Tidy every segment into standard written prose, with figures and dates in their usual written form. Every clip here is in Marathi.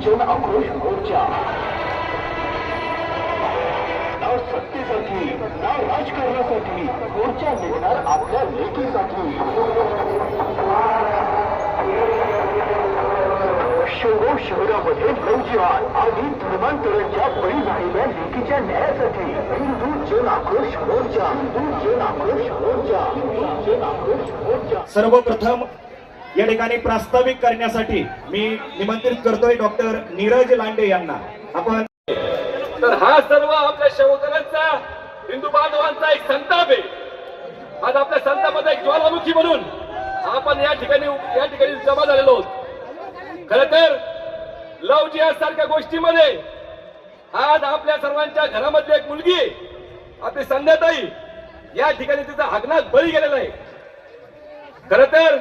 जन आक्रोश मोर्चा ना सत्तेसाठी ना राजकारणासाठी मोर्चा निघणार आपल्या लेकीसाठी। शिवगाव शहरामध्ये नौजवान आणि धर्मांतराच्या बळी झालेल्या लेकीच्या न्यायासाठी हिंदू जन आक्रोश मोर्चा, हिंदू जन आक्रोश मोर्चा, हिंदू जन आक्रोश मोर्चा। सर्वप्रथम या ठिकाणी प्रास्ताविक करण्यासाठी मी निमंत्रित करतोय डॉक्टर नीरज लांडे यांना। आपण तर हा सर्व आपल्या शौकरांचा हिंदू बांधवांचा एक संताप आहे। आज आपल्या संतापाचा एक ज्वालामुखी म्हणून आपण या ठिकाणी जमा झालेलो आहोत। खरं तर लव जिहाद सारख्या गोष्टीमध्ये आज आपल्या सर्वांच्या घरामधली एक मुलगी आपली संध्याताई या ठिकाणी तिचा हगनात बळी गेलेला आहे। खरं तर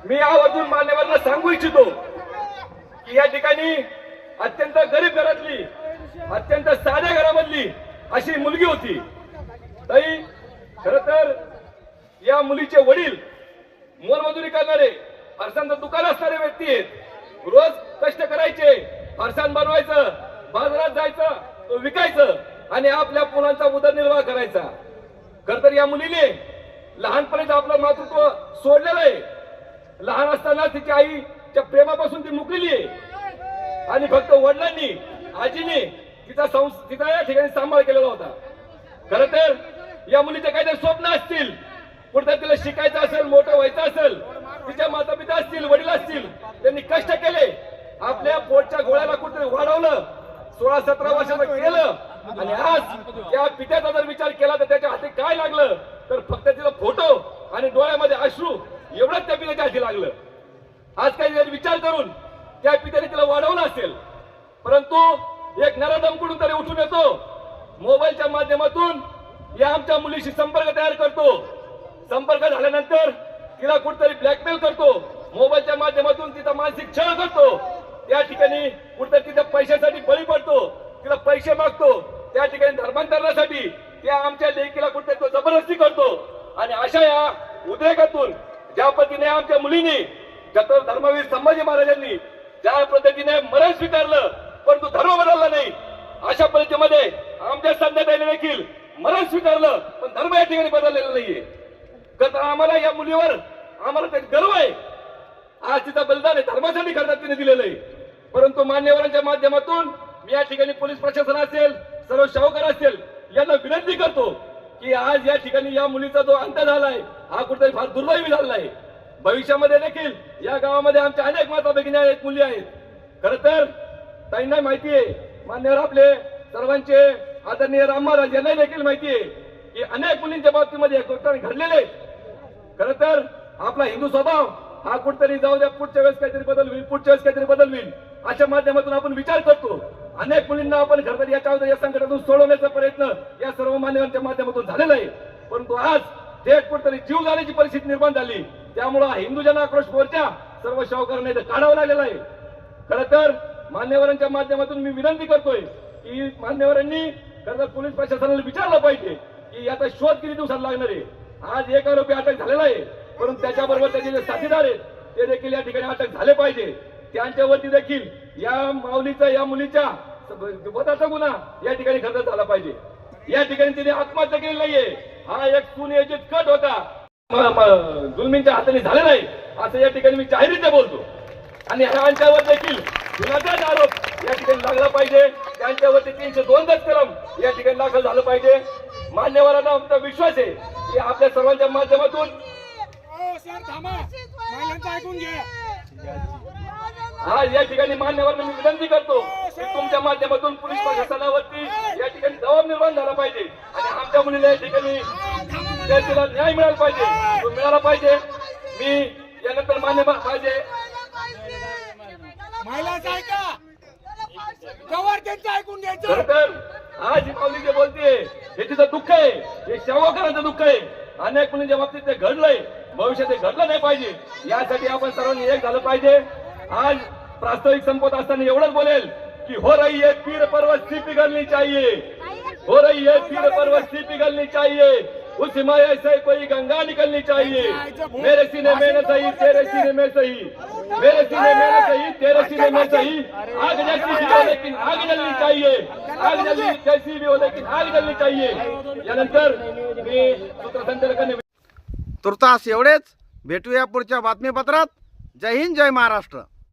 मी आवर्जून मान्यवरांना सांगू इच्छितो की या ठिकाणी अत्यंत गरीब घरातली अत्यंत साध्या घरामधली अशी मुलगी होती। ताई खरं तर या मुलीचे वडील मोलमजुरी करणारे फरसांचं दुकान असणारे व्यक्ती आहेत। रोज कष्ट करायचे, फरसाण बनवायचं, बाजारात जायचं, तो विकायचं आणि आपल्या मुलांचा उदरनिर्वाह करायचा। खरं तर या मुलीने लहानपणीच आपलं मातृत्व सोडलेलं आहे। लहान असताना तिच्या आईच्या प्रेमापासून ती मुकलेली आहे आणि फक्त वडिलांनी आजीने तिचा या ठिकाणी सांभाळ केलेला होता। खरं तर या मुलीचे काहीतरी स्वप्न असतील, कुठे तिला शिकायचं असेल, मोठं व्हायचं असेल, तिच्या माता पिता असतील, वडील असतील, त्यांनी कष्ट केले, आपल्या पोटच्या गोळ्याला कुठे वाढवलं, 16-17 वर्षाचं केलं आणि आज त्या पित्याचा जर विचार केला तर त्याच्या हाती काय लागलं तर फक्त तिचा फोटो आणि डोळ्यामध्ये अश्रू एवढंच त्या पित्याच्या हाती लागलं। आज काही विचार करून त्या पित्याने तिला वाढवलं असेल, परंतु एक नराधम कुठून तरी उठून येतो, मोबाईलच्या माध्यमातून या आमच्या मुलीशी संपर्क तयार करतो। संपर्क झाल्यानंतर तिला कुठेतरी ब्लॅकमेल करतो, मोबाईलच्या माध्यमातून तिचा मानसिक छळ करतो, त्या ठिकाणी कुठेतरी तिच्या पैशासाठी बळी पडतो, तिला पैसे मागतो, त्या ठिकाणी धर्मांतरणासाठी त्या आमच्या लेकीला कुठेतरी तो जबरदस्ती करतो। आणि अशा या उद्रेकातून ज्या पद्धतीने आमच्या मुलीने धर्मवीर संभाजी महाराजांनी ज्या पद्धतीने मरण स्वीकारलं परंतु धर्म बदलला नाही, अशा परिस्थितीमध्ये आमच्या संध्याताईने देखील मरण स्वीकारलं पण धर्म या ठिकाणी बदललेला नाहीये। तर आम्हाला या मुलीवर आम्हाला त्याचा गर्व आहे। आज तिचा बलिदान धर्मासाठी करण्यात तिने दिलेलं आहे। परंतु मान्यवरांच्या माध्यमातून मी या ठिकाणी पोलीस प्रशासन असेल, सर्व शाहूकार असेल यांना विनंती करतो की आज या ठिकाणी या मुलीचा जो अंत झालाय हा कुठेतरी फार दुर्दैवी झालेला आहे। भविष्यामध्ये देखील या गावामध्ये आमच्या अनेक माता भगिनी आहेत, मुली आहेत। खरं तर ताईंना माहिती आहे, मान्यवर आपले सर्वांचे आदरणीय राम महाराज यांना देखील माहिती आहे की अनेक मुलींच्या बाबतीमध्ये घटना घडलेले आहेत। खरं तर आपला हिंदू स्वभाव हा कुठतरी जाऊ द्या, पुढच्या वेळेस काहीतरी बदल होईल, पुढच्या वेळेस काहीतरी बदल होईल अशा माध्यमातून आपण विचार करतो। अनेक मुलींना आपण खरं तर या संकटातून सोडवण्याचा प्रयत्न या सर्व मान्यवरांच्या माध्यमातून झालेला आहे। परंतु आज थेट कुठतरी जीव जाण्याची परिस्थिती निर्माण झाली, त्यामुळे हिंदू जन आक्रोश मोर्चा सर्व शाहूकारांना काढावा लागलेला आहे। खरं तर मान्यवरांच्या माध्यमातून मी विनंती करतोय की मान्यवरांनी खरं तर पोलीस प्रशासनाला विचारलं पाहिजे की याचा शोध किती दिवसात लागणार आहे। आज एक आरोपी अटक झालेला आहे, परंतु त्याच्याबरोबर त्याचे जे साथीदार आहेत ते देखील या ठिकाणी अटक झाले पाहिजे। त्यांच्यावरती देखील या माऊलीचा या मुलीच्या वधाचा गुन्हा या ठिकाणी खरं झाला पाहिजे। या ठिकाणी तिने आत्महत्या केली नाहीये, हा एक सुनियोजित कट होता, जुलमींच्या हाताने झालेला आहे असं या ठिकाणी मी जाहीररीत्या बोलतो। आणि यांच्यावर देखील गुन्ह्याचा आरोप या ठिकाणी लागला पाहिजे, त्यांच्यावरती 302 कलम या ठिकाणी दाखल झालं पाहिजे। मान्यवरांना आमचा विश्वास आहे की आपल्या सर्वांच्या माध्यमातून आज या ठिकाणी मान्यवरांना मी विनंती करतो की तुमच्या माध्यमातून पोलीस प्रशासनावरती या ठिकाणी दबाव निर्माण झाला पाहिजे आणि आमच्या मुलीला या ठिकाणी तिला न्याय मिळाला पाहिजे, तो मिळाला पाहिजे। मी यानंतर मान्य पाहिजे खरं तर आज ही माऊली जे बोलते हे तिचं दुःख आहे, हे शाहूकारांचं दुःख आहे। अनेक मुलींच्या बाबतीत ते घडलंय, भविष्यात ते घडलं नाही पाहिजे, यासाठी आपण सर्वांनी एक झालं पाहिजे। आज प्रास्ताविक संपत असताना एवढंच बोलेल की हो रही है पीर पर्वत सी पिघलनी चाहिए, हो रही है पीर पर्वत सी पिघलनी चाहिए। उस हिमालय से कोई गंगा निकलनी चाहिए। मेरे सीने में न सही तेरे सीने में सही, मेरे सीने में न सही तेरे सीने में सही। आग जैसी भी हो लेकिन आग जलनी चाहिए, आग जलनी जैसी भी हो लेकिन आग जलनी चाहिए। यानंतर मी सूत्रसंचालकांनी तुर्तास एवढेच. भेटूया पुढच्या बातमीपत्रात. जय हिंद, जय महाराष्ट्र.